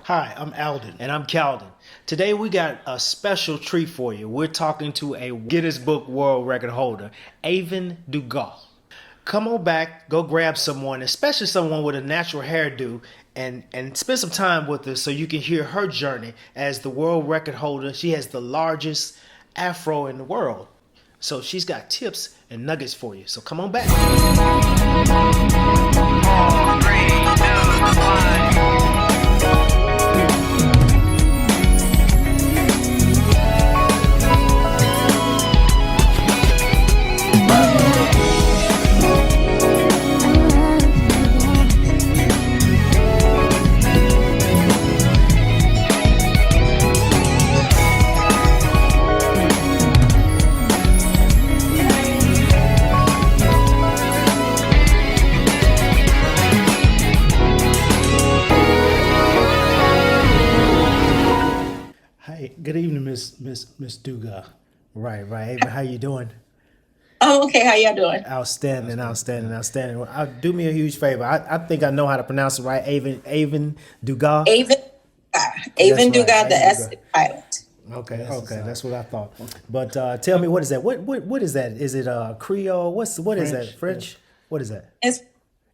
Hi, I'm Alden. And I'm Calden. Today we got a special treat for you. We're talking to a Guinness Book World Record holder, Aevin Dugas. Come on back, go grab someone, especially someone with a natural hairdo, and spend some time with us so you can hear her journey as the world record holder. She has the largest afro in the world. So she's got tips and nuggets for you. So come on back. Hey, good evening, Miss Dugas. Right. Aevin, how you doing? Oh, okay. How y'all doing? Outstanding. Well, do me a huge favor. I think I know how to pronounce it right. Aevin Dugas. Aevin, Aevin Dugas, the S is silent. Okay, that's what I thought. But tell me, what is that? What is that? Is it Creole? What is that? French? Yeah. What is that? It's,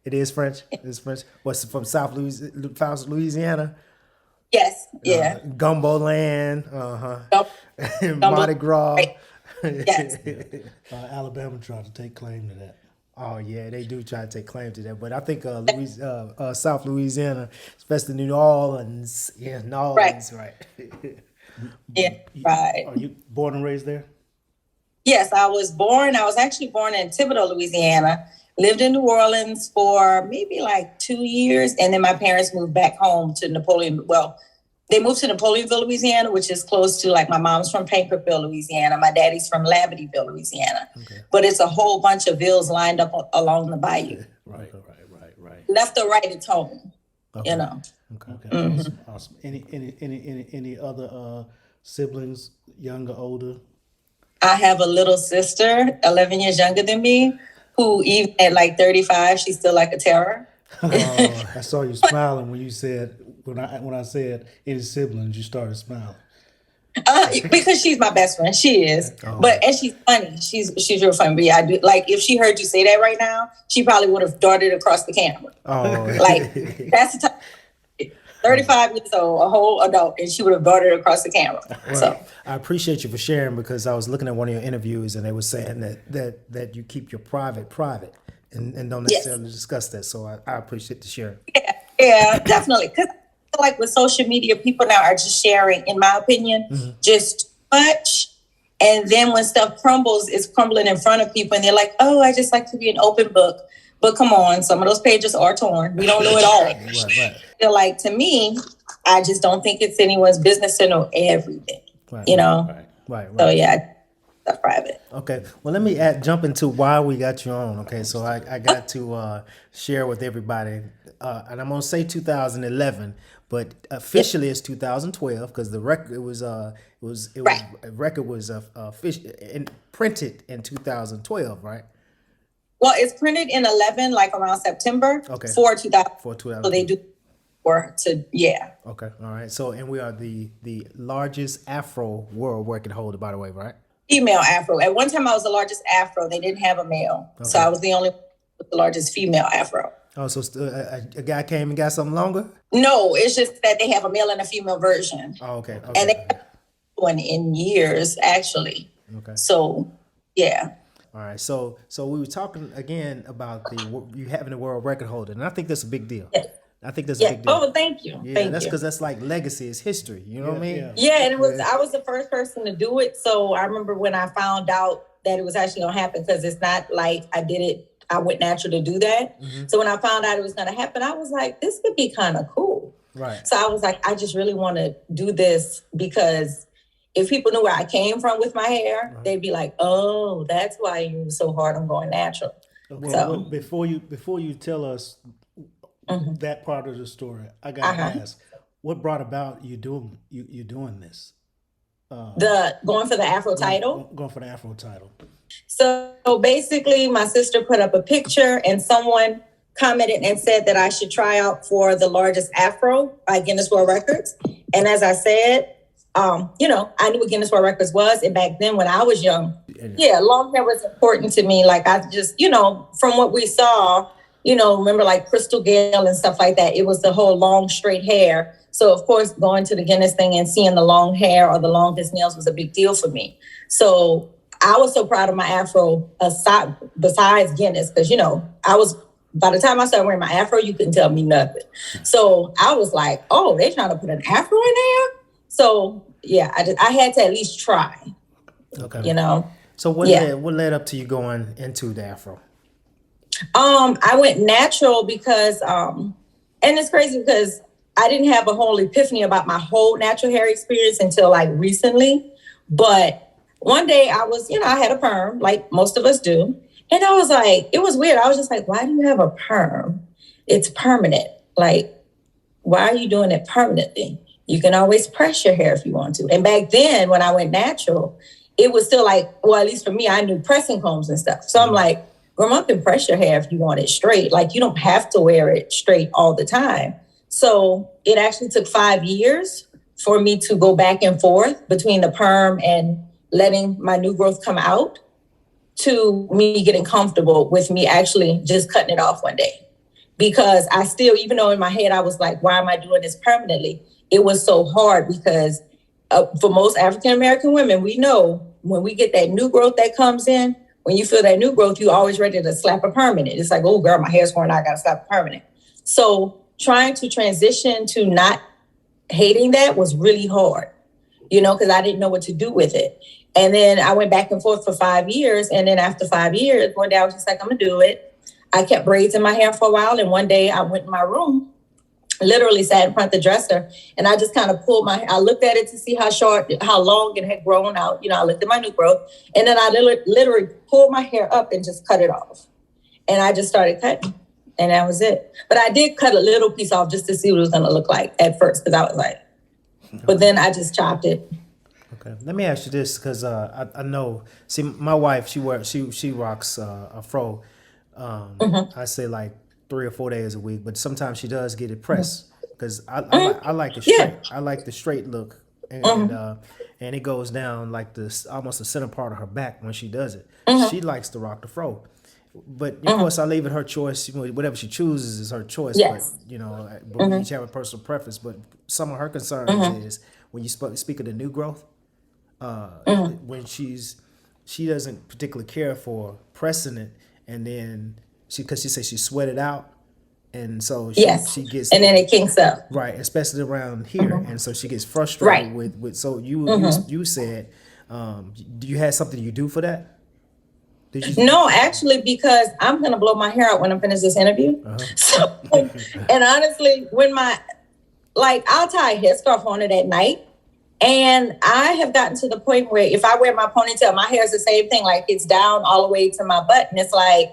It is French. It's French. What's from South Louisiana? yes, yeah. Gumbo land. Gum- Mardi Gras. Right. Yes. Alabama tried to take claim to that. Oh yeah, they do try to take claim to that, but I think South Louisiana, especially New Orleans, New Orleans, right? Yeah, right. Are you born and raised there? Yes, I was actually born in Thibodaux, Louisiana. Lived in New Orleans for maybe like 2 years. And then my parents moved back home to Napoleon. Well, they moved to Napoleonville, Louisiana, which is close to, like, my mom's from Painterville, Louisiana. My daddy's from Labadyville, Louisiana. Okay. But it's a whole bunch of villes lined up along the bayou. Right. Left or right, it's home, Okay. you know. Okay. Mm-hmm. Awesome. Any other siblings, younger, older? I have a little sister, 11 years younger than me, who even at like 35, she's still like a terror. I saw you smiling when you said when I said any siblings, you started smiling. Because she's my best friend. She is. And she's funny. She's real funny. But yeah, I do, like, if she heard you say that right now, she probably would have darted across the camera. Oh, Like, that's the time. 35 years old, a whole adult, and she would have darted across the camera. Well, So I appreciate you for sharing, because I was looking at one of your interviews and they were saying that you keep your private and don't necessarily discuss that. So I appreciate the sharing. yeah, definitely. Because I feel like with social media, people now are just sharing, in my opinion, just too much. And then when stuff crumbles, it's crumbling in front of people, and they're like, "Oh, I just like to be an open book." But come on, some of those pages are torn. We don't know it all. Right. Feel like, to me, I just don't think it's anyone's business to know everything. Right. You know? Right. So yeah, that's private. Okay. Well, let me jump into why we got you on. Okay. So I got to share with everybody, and I'm gonna say 2011, but officially it's 2012, because the record printed in 2012, right? Well, it's printed in 11, like around September. Okay. For 2000. For 2000. So they do work to, yeah. Okay. All right. So, and we are the largest Afro world record holder, by the way, right? Female Afro. At one time, I was the largest Afro. They didn't have a male. Okay. So I was the only one with the largest female Afro. Oh, so a guy came and got something longer? No, it's just that they have a male and a female version. Oh, okay. And they have one in years, actually. Okay. So, yeah. All right. So we were talking again about you having a world record holder, and I think that's a big deal. Yeah. I think that's a big deal. Oh, thank you. Yeah, Thank that's you. because that's like legacy, it's history. You know what I mean? Yeah, and I was the first person to do it. So I remember when I found out that it was actually gonna happen, because it's not like I went natural to do that. Mm-hmm. So when I found out it was gonna happen, I was like, this could be kind of cool. Right. So I was like, I just really want to do this, because if people knew where I came from with my hair, they'd be like, oh, that's why you were so hard on going natural. Okay. So before you tell us that part of the story, I gotta ask, what brought about you doing this? Going for the Afro title? Going for the Afro title. So basically, my sister put up a picture, and someone commented and said that I should try out for the largest Afro by Guinness World Records. And as I said, you know, I knew what Guinness World Records was. And back then when I was young, yeah, long hair was important to me. Like I just, you know, from what we saw, you know, remember like Crystal Gale and stuff like that. It was the whole long straight hair. So of course, going to the Guinness thing and seeing the long hair or the longest nails was a big deal for me. So I was so proud of my Afro besides Guinness, because, you know, by the time I started wearing my Afro, you couldn't tell me nothing. So I was like, oh, they're trying to put an Afro in there? So yeah, I had to at least try. Okay. You know? So what led up to you going into the Afro? I went natural because, and it's crazy because I didn't have a whole epiphany about my whole natural hair experience until like recently. But one day I was, you know, I had a perm like most of us do. And I was like, it was weird. I was just like, why do you have a perm? It's permanent. Like, why are you doing it permanently? You can always press your hair if you want to. And back then when I went natural, it was still like, well, at least for me, I knew pressing combs and stuff. So I'm like, grandma can press your hair if you want it straight. Like, you don't have to wear it straight all the time. So it actually took 5 years for me to go back and forth between the perm and letting my new growth come out to me getting comfortable with me actually just cutting it off one day. Because I still, even though in my head I was like, why am I doing this permanently? It was so hard because for most African-American women, we know when we get that new growth that comes in, when you feel that new growth, you always ready to slap a permanent. It's like, oh girl, my hair's growing, I gotta slap a permanent. So trying to transition to not hating that was really hard, you know, because I didn't know what to do with it. And then I went back and forth for 5 years. And then after 5 years, one day I was just like, I'm gonna do it. I kept braids in my hair for a while. And one day I went in my room, literally sat in front of the dresser, and I just kind of I looked at it to see how long it had grown out. You know, I looked at my new growth, and then I literally pulled my hair up and just cut it off. And I just started cutting, and that was it. But I did cut a little piece off just to see what it was going to look like at first, because I was like, but then I just chopped it. Okay, let me ask you this, because I know, see, my wife, she rocks a fro. I say like 3 or 4 days a week, but sometimes she does get it pressed because I like it straight. Yeah. I like the straight look, and it goes down like this, almost the center part of her back when she does it. She likes to rock the fro, but of course I leave it her choice. Whatever she chooses is her choice. Yes. But you know, we each have a personal preference. But some of her concerns is when you speak of the new growth, when she doesn't particularly care for pressing it, and then because she says she sweat it out, and so she gets, and then it kinks up, right, especially around here, and so she gets frustrated with. So you said, do you have something you do for that? No, actually, because I'm gonna blow my hair out when I finish this interview. So, and honestly, I'll tie a headscarf on it at night. And I have gotten to the point where if I wear my ponytail, my hair is the same thing. Like, it's down all the way to my butt. And it's like,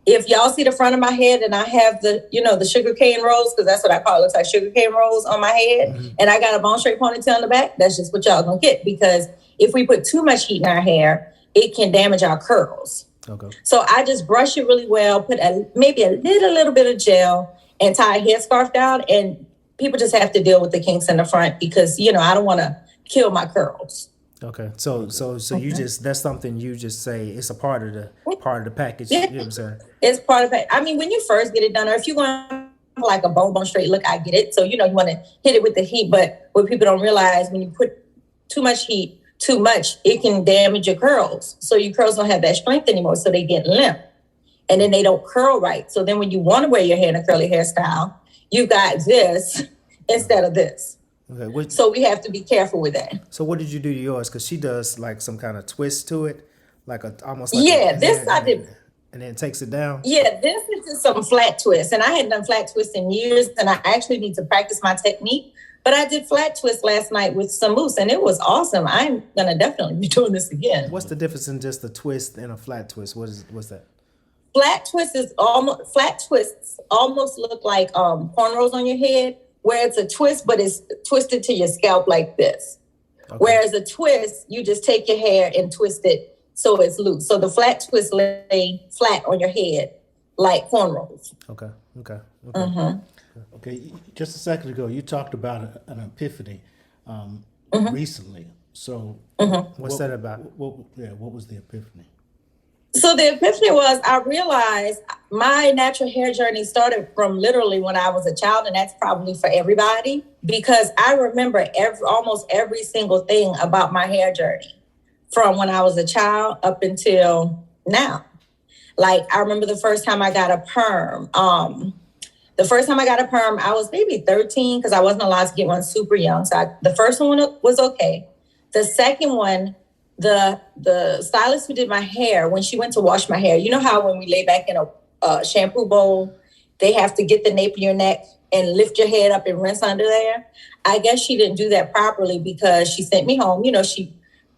if y'all see the front of my head and I have the sugarcane rolls, because that's what I call it, looks like sugarcane rolls on my head, and I got a bone straight ponytail in the back, that's just what y'all gonna get. Because if we put too much heat in our hair, it can damage our curls. Okay. So I just brush it really well, put maybe a little bit of gel, and tie a headscarf down. And people just have to deal with the kinks in the front because, you know, I don't want to kill my curls. Okay. So you just, that's something you just say it's a part of the package. Yeah. You know what I'm saying? It's part of it. I mean, when you first get it done, or if you're going like a bone straight look, I get it. So, you know, you want to hit it with the heat, but what people don't realize, when you put too much heat, it can damage your curls. So your curls don't have that strength anymore. So they get limp, and then they don't curl right. So then when you want to wear your hair in a curly hairstyle, you got this instead of this. Okay, so we have to be careful with that. So what did you do to yours? Because she does like some kind of twist to it, like almost like I did, and then takes it down. Yeah, this is just some flat twists, and I hadn't done flat twists in years, and I actually need to practice my technique. But I did flat twist last night with some mousse, and it was awesome. I'm gonna definitely be doing this again. What's the difference in just a twist and a flat twist? What's that? Flat twists almost look like cornrows on your head, where it's a twist, but it's twisted to your scalp like this. Okay. Whereas a twist, you just take your hair and twist it so it's loose. So the flat twist lay flat on your head, like cornrows. Okay. Okay. Okay. Mm-hmm. Okay. Just a second ago, you talked about an epiphany recently. So, What's that about? what was the epiphany? So the epiphany was, I realized my natural hair journey started from literally when I was a child, and that's probably for everybody, because I remember almost every single thing about my hair journey from when I was a child up until now. Like, I remember the first time I got a perm. The first time I got a perm, I was maybe 13 because I wasn't allowed to get one super young. So the first one was okay. The second one, the stylist who did my hair, when she went to wash my hair, you know how when we lay back in a shampoo bowl, they have to get the nape of your neck and lift your head up and rinse under there? I guess she didn't do that properly because she sent me home. You know, she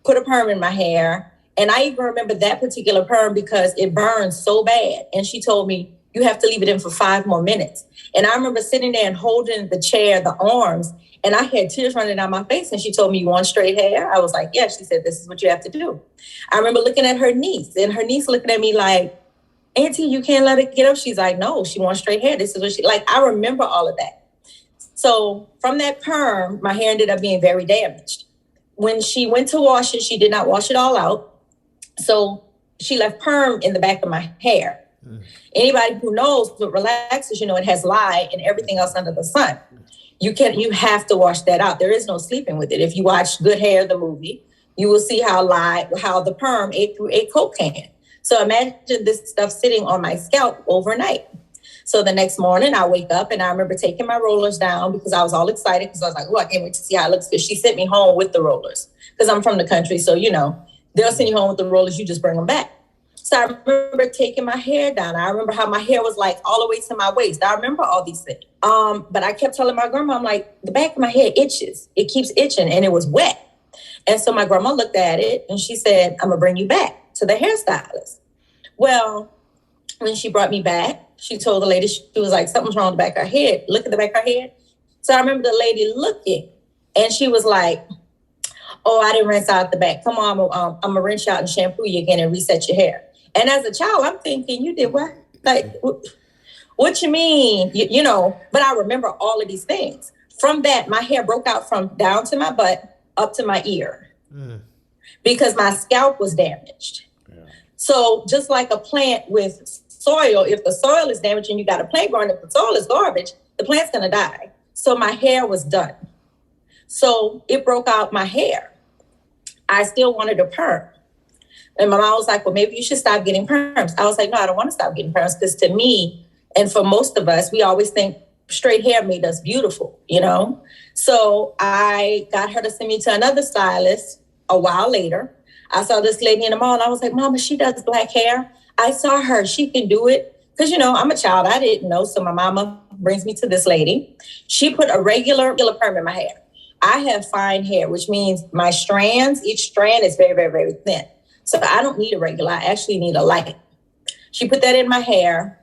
put a perm in my hair. And I even remember that particular perm because it burned so bad. And she told me, you have to leave it in for 5 more minutes. And I remember sitting there and holding the chair, the arms, and I had tears running down my face. And she told me, you want straight hair? I was like, yeah. She said, this is what you have to do. I remember looking at her niece, and her niece looking at me like, Auntie, you can't let it get up. She's like, no, she wants straight hair. This is what she, like, I remember all of that. So from that perm, my hair ended up being very damaged. When she went to wash it, she did not wash it all out. So she left perm in the back of my hair. Anybody who knows what relaxes, you know, it has lye and everything else under the sun. You have to wash that out. There is no sleeping with it. If you watch Good Hair, the movie, you will see how the perm ate through a Coke can. So imagine this stuff sitting on my scalp overnight. So the next morning I wake up and I remember taking my rollers down because I was all excited because I was like, oh, I can't wait to see how it looks. Because she sent me home with the rollers because I'm from the country. So, you know, they'll send you home with the rollers. You just bring them back. So I remember taking my hair down. I remember how my hair was like all the way to my waist. I remember all these things. But I kept telling my grandma, I'm like, the back of my hair itches. It keeps itching and it was wet. And so my grandma looked at it and she said, I'm gonna bring you back to the hairstylist. Well, when she brought me back, she told the lady, she was like, something's wrong with the back of her head. Look at the back of her head. So I remember the lady looking and she was like, oh, I didn't rinse out the back. Come on, I'm gonna rinse you out and shampoo you again and reset your hair. And as a child, I'm thinking, you did what? Like, what you mean? You know, but I remember all of these things. From that, my hair broke out from down to my butt up to my ear because my scalp was damaged. Yeah. So just like a plant with soil, if the soil is damaged and you got a plant growing, if the soil is garbage, the plant's going to die. So my hair was done. So it broke out my hair. I still wanted a perm. And my mom was like, well, maybe you should stop getting perms. I was like, no, I don't want to stop getting perms because to me, and for most of us, we always think straight hair made us beautiful, you know? So I got her to send me to another stylist a while later. I saw this lady in the mall and I was like, Mama, she does black hair. I saw her, she can do it. Because, you know, I'm a child, I didn't know. So my mama brings me to this lady. She put a regular perm in my hair. I have fine hair, which means my strands, each strand is very, very, very thin. So I don't need a regular, I actually need a light. She put that in my hair.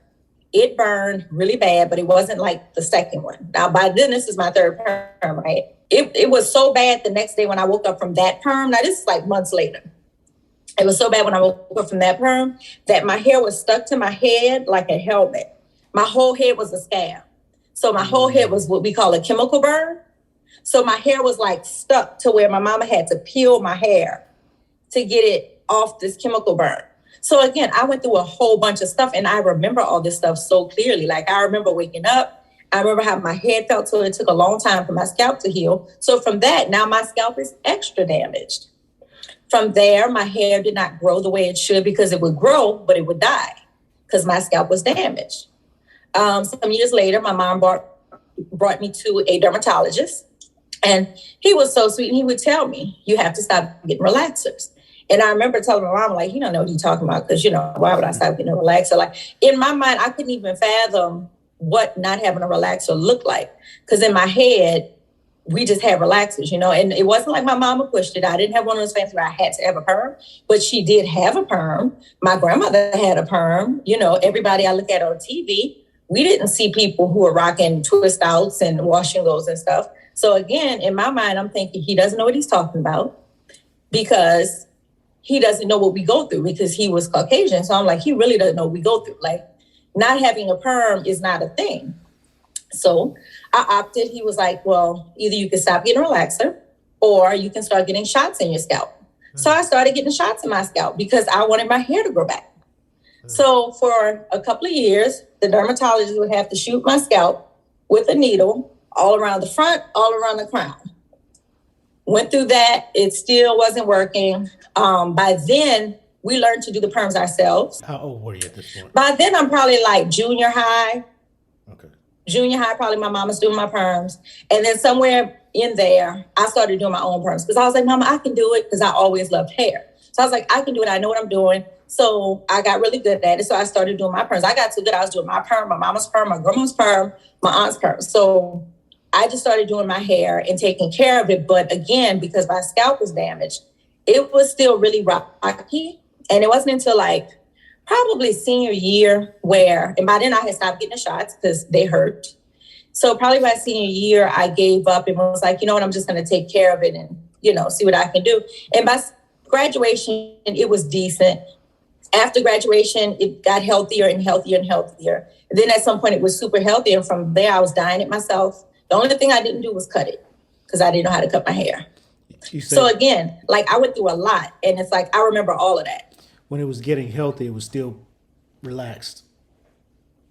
It burned really bad, but it wasn't like the second one. Now, by then, this is my third perm, right? It was so bad the next day when I woke up from that perm. Now, this is like months later. It was so bad when I woke up from that perm that my hair was stuck to my head like a helmet. My whole head was a scab. So my whole head was what we call a chemical burn. So my hair was like stuck to where my mama had to peel my hair to get it off this chemical burn. So again, I went through a whole bunch of stuff and I remember all this stuff so clearly. Like I remember waking up, I remember how my head felt, so it took a long time for my scalp to heal. So from that, now my scalp is extra damaged. From there, my hair did not grow the way it should because it would grow, but it would die because my scalp was damaged. Some years later, my mom brought me to a dermatologist and he was so sweet and he would tell me, you have to stop getting relaxers. And I remember telling my mom, like, you don't know what you're talking about because, you know, why would I stop getting a relaxer? Like, in my mind, I couldn't even fathom what not having a relaxer looked like. Because in my head, we just had relaxers, you know, and it wasn't like my mama pushed it. I didn't have one of those fancy where I had to have a perm, but she did have a perm. My grandmother had a perm. You know, everybody I look at on TV, we didn't see people who were rocking twist outs and washing those and stuff. So again, in my mind, I'm thinking he doesn't know what he's talking about because he doesn't know what we go through because he was Caucasian. So I'm like, he really doesn't know what we go through. Like not having a perm is not a thing. So I opted. He was like, well, either you can stop getting a relaxer or you can start getting shots in your scalp. So I started getting shots in my scalp because I wanted my hair to grow back. So for a couple of years, the dermatologist would have to shoot my scalp with a needle all around the front, all around the crown. Went through that. It still wasn't working. By then, we learned to do the perms ourselves. How old were you at this point? By then, I'm probably like junior high. Okay. Junior high, probably my mama's doing my perms. And then somewhere in there, I started doing my own perms because I was like, Mama, I can do it because I always loved hair. So I was like, I can do it. I know what I'm doing. So I got really good at it. So I started doing my perms. I got so good. I was doing my perm, my mama's perm, my grandma's perm, my aunt's perm. So I just started doing my hair and taking care of it. But again, because my scalp was damaged, it was still really rocky. And it wasn't until like probably senior year where, and by then I had stopped getting the shots because they hurt. So probably by senior year, I gave up and was like, you know what, I'm just going to take care of it and, you know, see what I can do. And by graduation, it was decent. After graduation, it got healthier and healthier and healthier. And then at some point, it was super healthy. And from there, I was dyeing it myself. The only thing I didn't do was cut it because I didn't know how to cut my hair. So again, like I went through a lot. And it's like, I remember all of that. When it was getting healthy, it was still relaxed.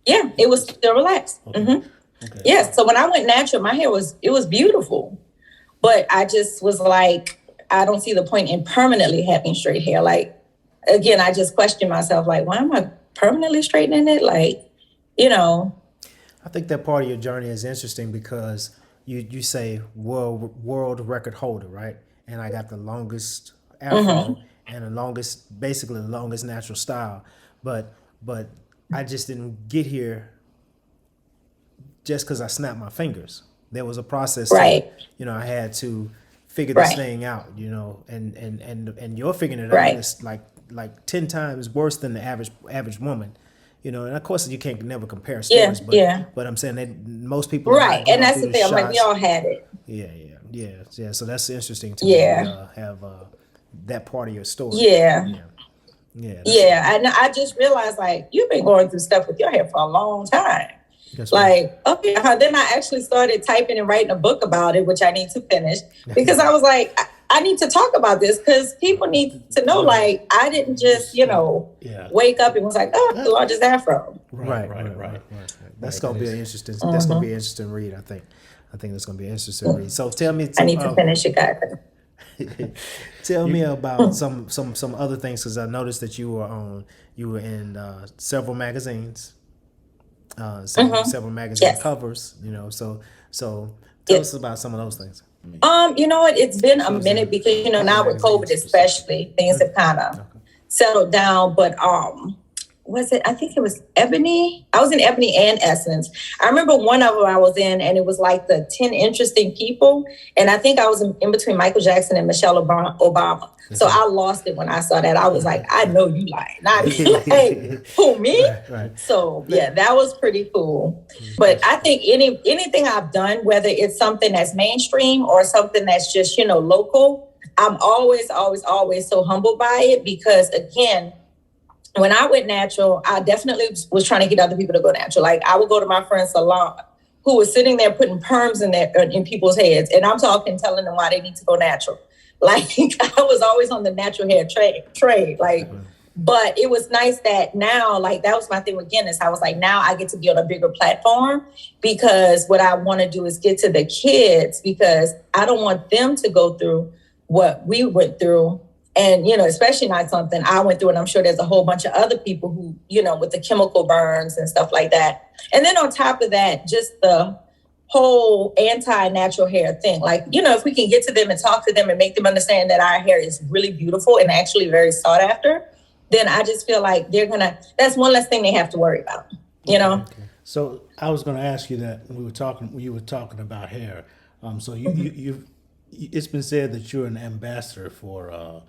Yeah, it was still relaxed. Okay. Mm-hmm. Okay. Yeah, so when I went natural, my hair was beautiful. But I just was like, I don't see the point in permanently having straight hair. Like, again, I just questioned myself, like, why am I permanently straightening it? Like, you know. I think that part of your journey is interesting because you say world record holder, right? And I got the longest afro and basically the longest natural style. But I just didn't get here just because I snapped my fingers. There was a process, right? I had to figure this thing out, and you're figuring it out. It's like 10 times worse than the average woman, and of course you can't never compare stories, but I'm saying that most people and that's the thing. I'm like, we all had it. Yeah. So that's interesting to have that part of your story. Yeah. And I just realized, like, you've been going through stuff with your hair for a long time. That's like, right. Okay. Then I actually started typing and writing a book about it, which I need to finish because I was like, I need to talk about this because people need to know, like, I didn't just, wake up and was like, oh, the largest afro. Right. That's going to be an interesting, that's going to be an interesting read, I think. I think that's going to be an interesting read. So tell me. I need to finish it, guys. Tell me about some other things, because I noticed that you were in several magazines, several magazine covers. So tell us about some of those things. You know what? It's been a minute because now with COVID especially, things have kind of settled down. But was it? I think it was Ebony. I was in Ebony and Essence. I remember one of them I was in, and it was like the 10 interesting people. And I think I was in between Michael Jackson and Michelle Obama. So I lost it when I saw that. I was like, I know you lying. Not like, who, me? Right. So yeah, that was pretty cool. But I think anything I've done, whether it's something that's mainstream or something that's just, local, I'm always so humbled by it because, again, when I went natural, I definitely was trying to get other people to go natural. Like, I would go to my friend's salon who was sitting there putting perms in people's heads. And I'm telling them why they need to go natural. Like, I was always on the natural hair trade. Like, but it was nice that now, like, that was my thing with Guinness. I was like, now I get to be on a bigger platform because what I want to do is get to the kids because I don't want them to go through what we went through. And, especially not something I went through. And I'm sure there's a whole bunch of other people who, with the chemical burns and stuff like that. And then on top of that, just the whole anti-natural hair thing. Like, if we can get to them and talk to them and make them understand that our hair is really beautiful and actually very sought after, then I just feel like that's one less thing they have to worry about, Okay. So I was going to ask you that when you were talking about hair. So it's been said that you're an ambassador for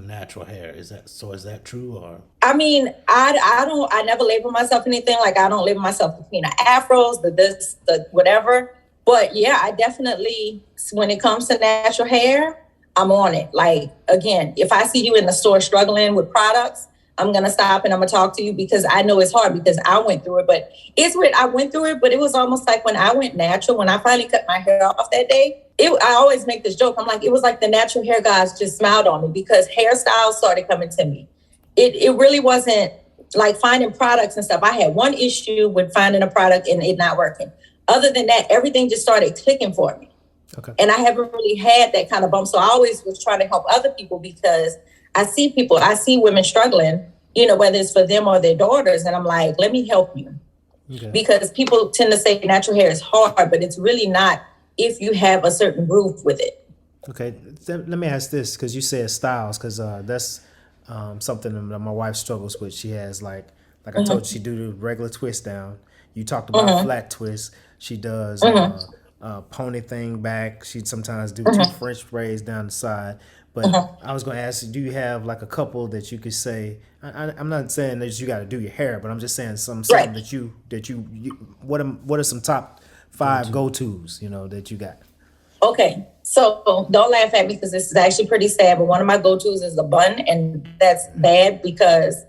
natural hair. Is that true? Or I mean, I never label myself anything. Like, I don't label myself the queen of afros, the whatever. But yeah, I definitely, when it comes to natural hair, I'm on it. Like, again, if I see you in the store struggling with products, I'm going to stop and I'm going to talk to you because I know it's hard because I went through it. But it's weird. I went through it, but it was almost like when I went natural, when I finally cut my hair off that day, I always make this joke. I'm like, it was like the natural hair guys just smiled on me because hairstyles started coming to me. It really wasn't like finding products and stuff. I had one issue with finding a product and it not working. Other than that, everything just started clicking for me. Okay. And I haven't really had that kind of bump. So I always was trying to help other people because I see women struggling, you know, whether it's for them or their daughters. And I'm like, let me help you. Okay. Because people tend to say natural hair is hard, but it's really not if you have a certain groove with it. Okay. Let me ask this, because you said styles, because that's something that my wife struggles with. She has like I told you, she do the regular twist down. You talked about flat twist. She does pony thing back. She'd sometimes do two French braids down the side. But I was going to ask you, do you have like a couple that you could say? I'm not saying that you got to do your hair, but I'm just saying something right. that you what are some top 5 go-tos, you know, that you got? Okay, so don't laugh at me because this is actually pretty sad, but one of my go-tos is a bun, and that's bad because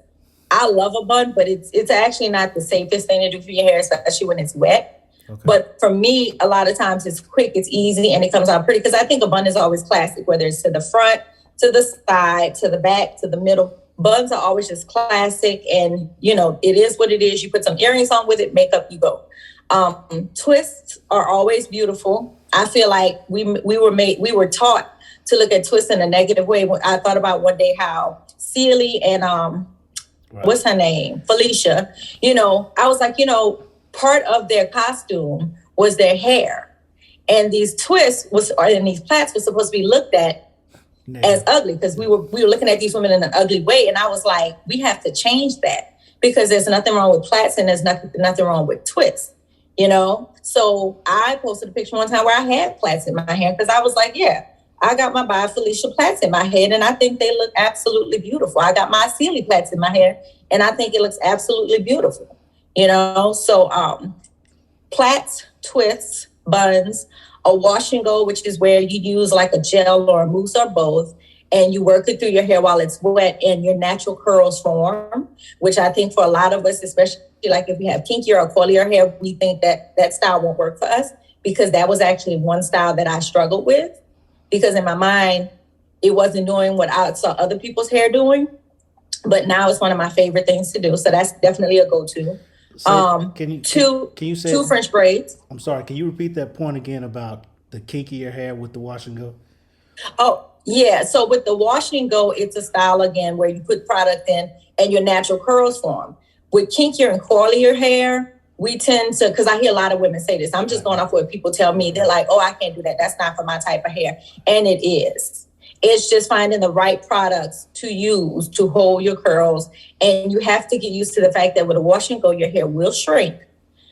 I love a bun, but it's actually not the safest thing to do for your hair, especially when it's wet. Okay. But for me, a lot of times it's quick, it's easy, and it comes out pretty because I think a bun is always classic, whether it's to the front, to the side, to the back, to the middle. Buns are always just classic, and you know, it is what it is. You put some earrings on with it, makeup, you go. Twists are always beautiful. I feel like we were taught to look at twists in a negative way. I thought about one day how Celie and what's her name? Felicia, you know, I was like, you know, part of their costume was their hair. And these twists and these plaits were supposed to be looked at as ugly because we were looking at these women in an ugly way. And I was like, we have to change that because there's nothing wrong with plaits and there's nothing wrong with twists, you know? So I posted a picture one time where I had plaits in my hair because I was like, yeah, I got my By Felicia plaits in my head and I think they look absolutely beautiful. I got my Celie plaits in my hair and I think it looks absolutely beautiful, you know? So plaits, twists, buns, a wash and go, which is where you use like a gel or a mousse or both, and you work it through your hair while it's wet and your natural curls form, which I think for a lot of us, especially like if we have kinkier or coilier hair, we think that style won't work for us because that was actually one style that I struggled with because in my mind, it wasn't doing what I saw other people's hair doing, but now it's one of my favorite things to do. So that's definitely a go-to. Can you say two French braids? I'm sorry. Can you repeat that point again about the kinkier hair with the wash and go? Oh, yeah. So with the wash and go, it's a style again where you put product in and your natural curls form. With kinkier and coilier hair, we tend to, because I hear a lot of women say this. I'm just going off what people tell me. They're like, oh, I can't do that. That's not for my type of hair. And it is. It's just finding the right products to use to hold your curls. And you have to get used to the fact that with a wash and go, your hair will shrink.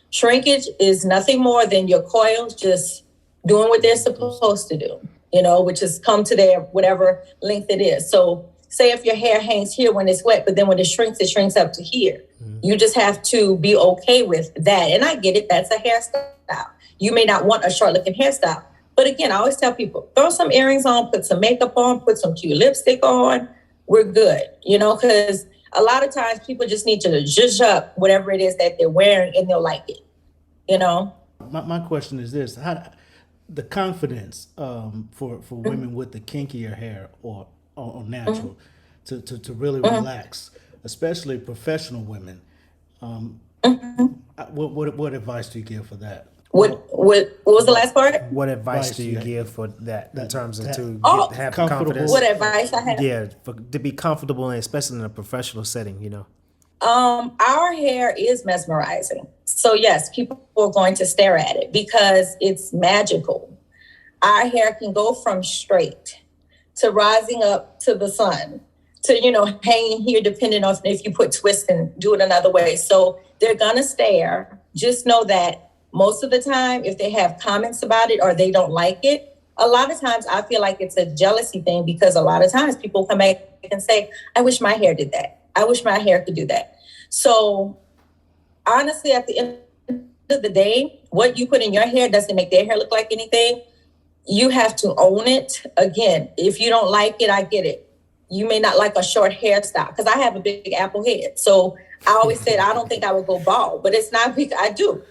Shrinkage is nothing more than your coils just doing what they're supposed to do, you know, which is come to their whatever length it is. So say if your hair hangs here when it's wet, but then when it shrinks up to here. Mm-hmm. You just have to be okay with that. And I get it. That's a hairstyle. You may not want a short looking hairstyle. But again, I always tell people, throw some earrings on, put some makeup on, put some cute lipstick on. We're good, you know, because a lot of times people just need to zhuzh up whatever it is that they're wearing and they'll like it, you know. My question is this. The confidence for women with the kinkier hair or natural to really relax, especially professional women. What advice do you give for that? What was the last part? What advice do you give for that in terms of have confidence? What advice I have? Yeah, to be comfortable, and especially in a professional setting, you know. Our hair is mesmerizing. So yes, people are going to stare at it because it's magical. Our hair can go from straight to rising up to the sun to, you know, hanging here depending on if you put twists and do it another way. So they're going to stare. Just know that most of the time, if they have comments about it or they don't like it, a lot of times I feel like it's a jealousy thing because a lot of times people come back and say, I wish my hair did that. I wish my hair could do that. So honestly, at the end of the day, what you put in your hair doesn't make their hair look like anything. You have to own it. Again, if you don't like it, I get it. You may not like a short hairstyle because I have a big apple head. So I always said I don't think I would go bald, but it's not because I do.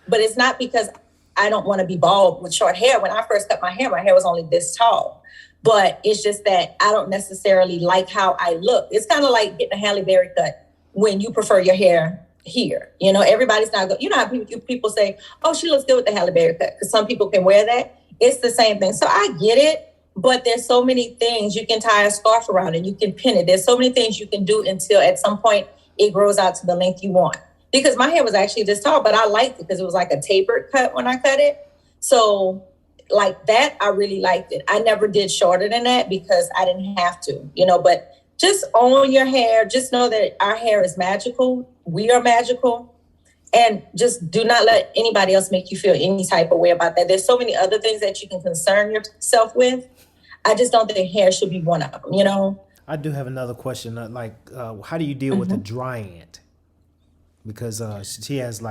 But it's not because I don't want to be bald with short hair. When I first cut my hair was only this tall. But it's just that I don't necessarily like how I look. It's kind of like getting a Halle Berry cut when you prefer your hair here. You know, everybody's not good. You know how people say, oh, she looks good with the Halle Berry cut, because some people can wear that. It's the same thing. So I get it. But there's so many things. You can tie a scarf around it. You can pin it. There's so many things you can do until at some point it grows out to the length you want. Because my hair was actually this tall, but I liked it because it was like a tapered cut when I cut it. So like that, I really liked it. I never did shorter than that because I didn't have to, you know, but just own your hair. Just know that our hair is magical. We are magical. And just do not let anybody else make you feel any type of way about that. There's so many other things that you can concern yourself with. I just don't think hair should be one of them, you know? I do have another question. How do you deal with the drying it? Because she has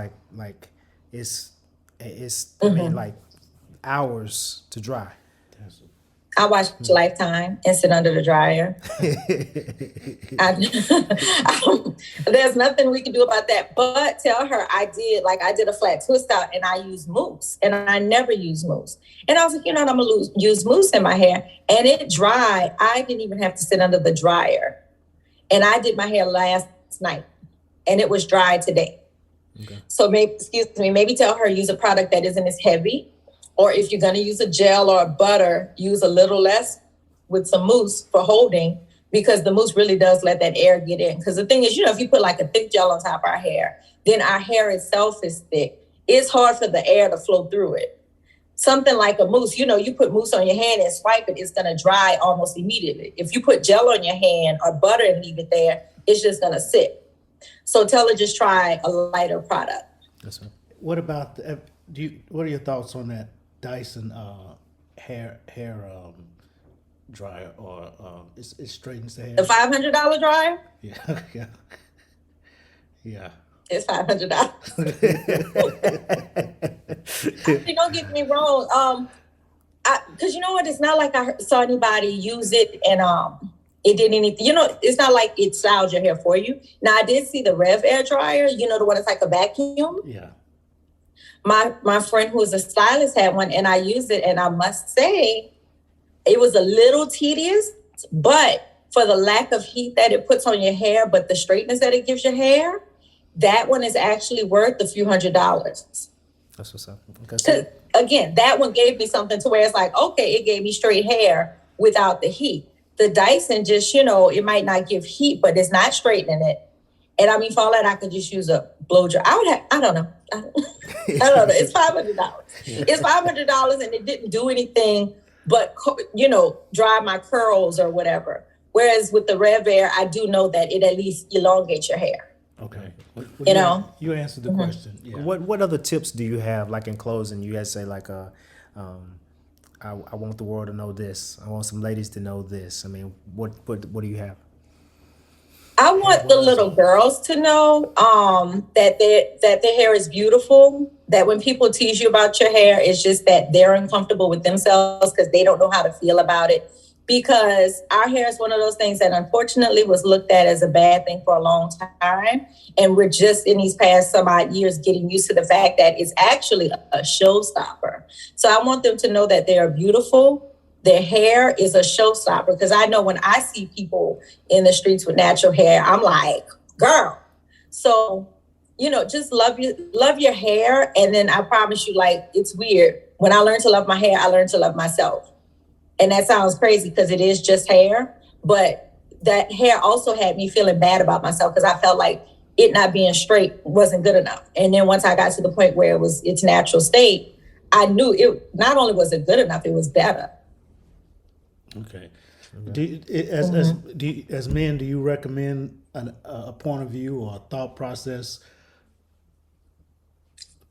it's I mean, like hours to dry. I watch Lifetime and sit under the dryer. There's nothing we can do about that, but tell her I did a flat twist out and I used mousse, and I never use mousse. And I was like, you know what, I'm gonna use mousse in my hair, and it dried. I didn't even have to sit under the dryer. And I did my hair last night and it was dry today. Okay. So maybe tell her use a product that isn't as heavy. Or if you're going to use a gel or a butter, use a little less with some mousse for holding, because the mousse really does let that air get in. Because the thing is, you know, if you put like a thick gel on top of our hair, then our hair itself is thick. It's hard for the air to flow through it. Something like a mousse, you know, you put mousse on your hand and swipe it, it's going to dry almost immediately. If you put gel on your hand or butter and leave it there, it's just going to sit. So tell her just try a lighter product. That's right. What about what are your thoughts on that Dyson hair dryer, or it straightens the hair? The $500 dryer? Yeah, yeah. It's $500. Don't get me wrong. Because you know what? It's not like I saw anybody use it and it did anything. You know, it's not like it styles your hair for you. Now, I did see the Rev air dryer. You know, the one that's like a vacuum. Yeah. My friend who is a stylist had one, and I used it, and I must say it was a little tedious, but for the lack of heat that it puts on your hair, but the straightness that it gives your hair, that one is actually worth a few $100s. That's what's up. Okay. Again, that one gave me something to where it's like, okay, it gave me straight hair without the heat. The Dyson just, you know, it might not give heat, but it's not straightening it. And I mean, for all that, I could just use a blow dry. I don't know. I don't know. It's $500. It's $500, and it didn't do anything but, you know, dry my curls or whatever. Whereas with the Rev Air, I do know that it at least elongates your hair. Okay. You know, you answered the question. Yeah. What other tips do you have? Like in closing, you guys say like I want the world to know this. I want some ladies to know this. I mean, what do you have? I want the little girls to know that their hair is beautiful, that when people tease you about your hair, it's just that they're uncomfortable with themselves because they don't know how to feel about it. Because our hair is one of those things that unfortunately was looked at as a bad thing for a long time. And we're just in these past some odd years getting used to the fact that it's actually a showstopper. So I want them to know that they are beautiful. Their hair is a showstopper, because I know when I see people in the streets with natural hair, I'm like, girl. So, you know, just love your hair. And then I promise you, like, it's weird. When I learned to love my hair, I learned to love myself. And that sounds crazy because it is just hair. But that hair also had me feeling bad about myself because I felt like it not being straight wasn't good enough. And then once I got to the point where it was its natural state, I knew it not only was it good enough, it was better. Okay. As men, do you recommend a point of view or a thought process?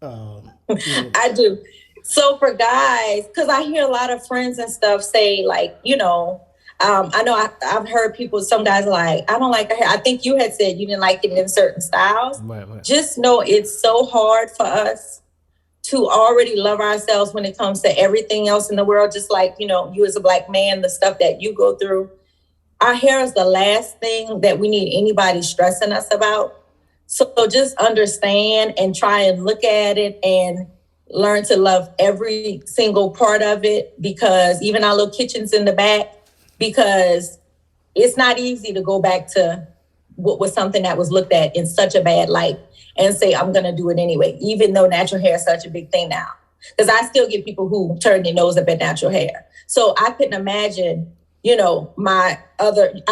I do. So for guys, because I hear a lot of friends and stuff say, like, you know, I know I've heard some guys are like, I don't like her hair. I think you had said you didn't like it in certain styles. Right. Just know it's so hard for us to already love ourselves when it comes to everything else in the world. Just like, you know, you as a Black man, the stuff that you go through. our hair is the last thing that we need anybody stressing us about. So just understand and try and look at it and learn to love every single part of it, because even our little kitchens in the back, because it's not easy to go back to what was something that was looked at in such a bad light and say, I'm going to do it anyway, even though natural hair is such a big thing now. Because I still get people who turn their nose up at natural hair. So I couldn't imagine, I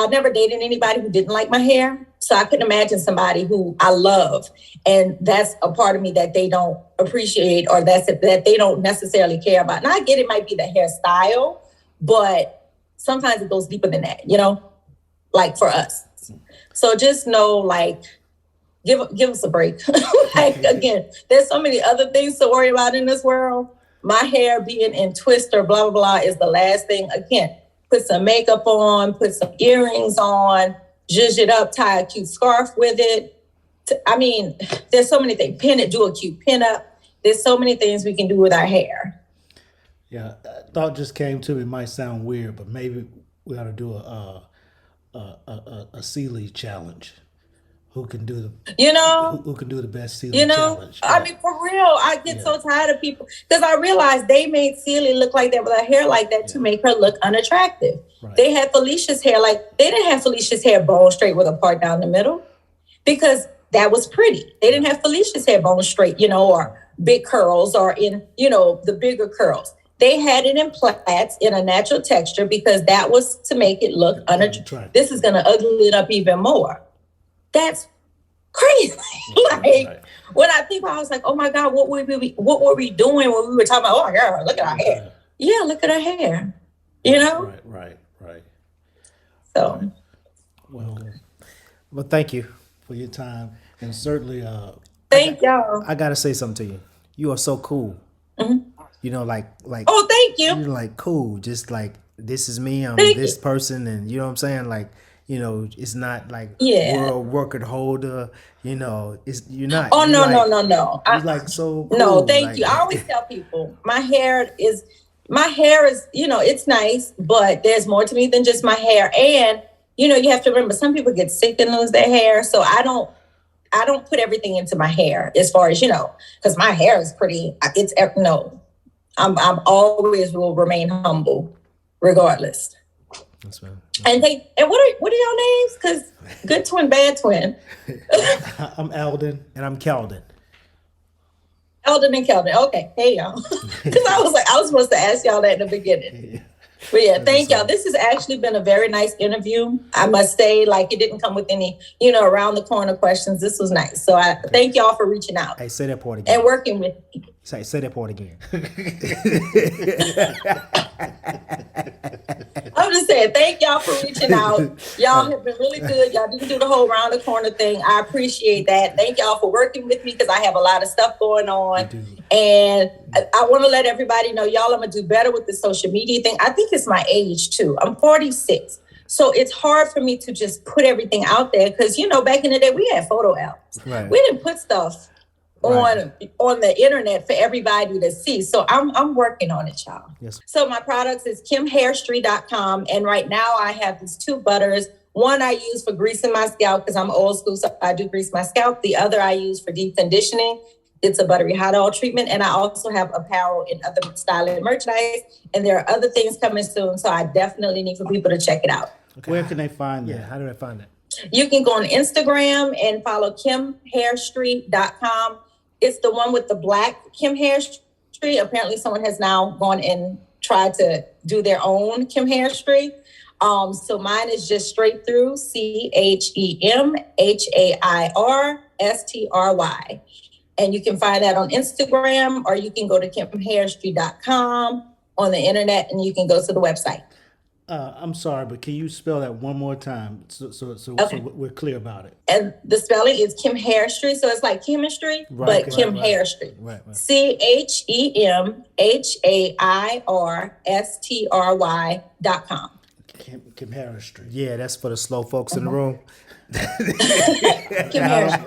never dated anybody who didn't like my hair. So I couldn't imagine somebody who I love. And that's a part of me that they don't appreciate, or that they don't necessarily care about. And I get it might be the hairstyle, but sometimes it goes deeper than that, like for us. So just know, like, give us a break. Like, again, there's so many other things to worry about in this world. My hair being in twist or blah, blah, blah is the last thing. Again, put some makeup on, put some earrings on, zhuzh it up, tie a cute scarf with it. I mean, there's so many things. Pin it, do a cute pin up. There's so many things we can do with our hair. Yeah, thought just came to me. It might sound weird, but maybe we ought to do a Sealy challenge. Who can do who can do the best Sealy challenge? I mean, for real, I get so tired of people, because I realized they made Sealy look like that with her hair like that to make her look unattractive. Right. They had Felicia's hair they didn't have Felicia's hair bone straight with a part down the middle, because that was pretty. They didn't have Felicia's hair bone straight, or big curls, or in, the bigger curls. They had it in plaits in a natural texture, because that was to make it look unattractive. This is going to ugly it up even more. That's crazy. When I think about it, I was like, oh my God, what were we doing when we were talking about, oh yeah, look at our hair. Yeah, look at her hair. Right. So, well, thank you for your time, and certainly, thank y'all. I gotta say something to you. You are so cool. Mm-hmm. Like. Oh, thank you. You're like cool. Just like, this is me. I'm this person, and you know what I'm saying. Like, it's not like world record holder. You're not. Oh, no. You're like so cool. No, thank you. I always tell people my hair is, it's nice, but there's more to me than just my hair. And, you have to remember, some people get sick and lose their hair. So I don't put everything into my hair, as far as, because my hair is pretty. I'm always will remain humble regardless. That's right. And what are y'all names? Because good twin, bad twin. I'm Eldon. And I'm Keldon. Eldon and Keldon. Okay, hey y'all. Because I was supposed to ask y'all that in the beginning. Yeah. But yeah, thank y'all. This has actually been a very nice interview. I must say, like, it didn't come with any, around the corner questions. This was nice. So I thank y'all for reaching out. Hey, say that part again. And working with me. Say that part again. I'm just saying, thank y'all for reaching out. Y'all have been really good. Y'all didn't do the whole round the corner thing. I appreciate that. Thank y'all for working with me, because I have a lot of stuff going on. And I want to let everybody know, y'all, I'm going to do better with the social media thing. I think it's my age too. I'm 46. So it's hard for me to just put everything out there, because, back in the day we had photo albums. Right. We didn't put stuff on the internet for everybody to see. So I'm working on it, y'all. Yes. So my products is kimhairstreet.com. And right now I have these 2 butters. One I use for greasing my scalp, because I'm old school, so I do grease my scalp. The other I use for deep conditioning. It's a buttery hot oil treatment. And I also have apparel and other styling merchandise. And there are other things coming soon. So I definitely need for people to check it out. Okay. Where can they find that? Yeah, how do they find that? You can go on Instagram and follow kimhairstreet.com. It's the one with the black Kim Hair Street. Apparently someone has now gone and tried to do their own Kim Hair Street. So mine is just straight through ChemHairstry. And you can find that on Instagram, or you can go to kimhairstreet.com on the internet, and you can go to the website. I'm sorry, but can you spell that one more time so we're clear about it? And the spelling is Kim Hair Street, so it's like chemistry, but Kim Hair Street. Right. ChemHairstry.com. chemistry. Yeah, that's for the slow folks in the room. Chemistry.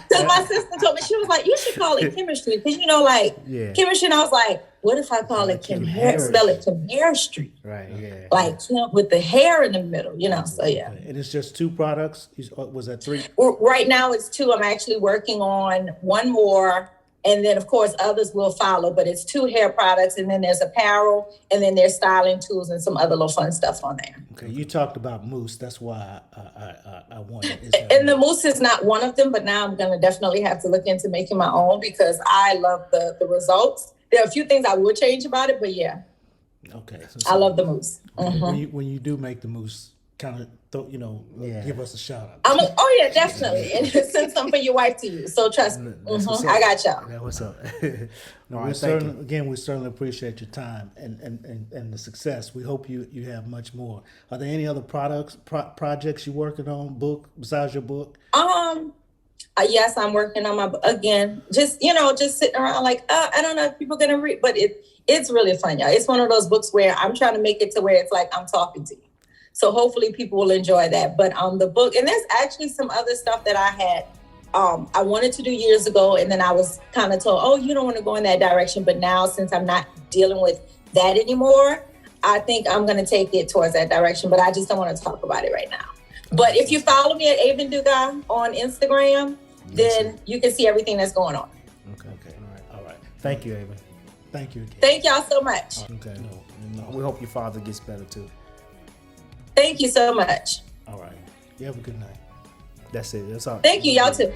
Because my sister told me, she was like, you should call it chemistry. Because, chemistry. And I was like, what if I call it chemistry? Spell it chemistry. Right, yeah. Like with the hair in the middle, so yeah. And it's just 2 products? Was that 3? Right now it's 2. I'm actually working on one more. And then, of course, others will follow. But it's 2 hair products. And then there's apparel. And then there's styling tools and some other little fun stuff on there. Okay, you talked about mousse. That's why I wanted. And the mousse is not one of them. But now I'm going to definitely have to look into making my own because I love the results. There are a few things I would change about it. But, yeah. Okay. I love the mousse. Okay. Mm-hmm. When you do make the mousse, kind of, give us a shout out. Oh, yeah, definitely. And send some for your wife to use. So trust me. I got y'all. That's what's up. We certainly appreciate your time and the success. We hope you have much more. Are there any other projects you're working on, besides your book? Yes, I'm working on my book again. Just sitting around like, I don't know if people are gonna read, but it's really fun, y'all. It's one of those books where I'm trying to make it to where it's like I'm talking to you. So hopefully people will enjoy that. But the book, and there's actually some other stuff that I had I wanted to do years ago, and then I was kind of told, oh, you don't want to go in that direction. But now, since I'm not dealing with that anymore, I think I'm going to take it towards that direction. But I just don't want to talk about it right now. But if you follow me at Aevin Dugas on Instagram, then you can see everything that's going on. Okay. All right. Thank you, Aevin. Thank you again. Thank y'all so much. Okay. We hope your father gets better too. Thank you so much. All right. You have a good night. That's it. That's all. Thank you. Y'all too.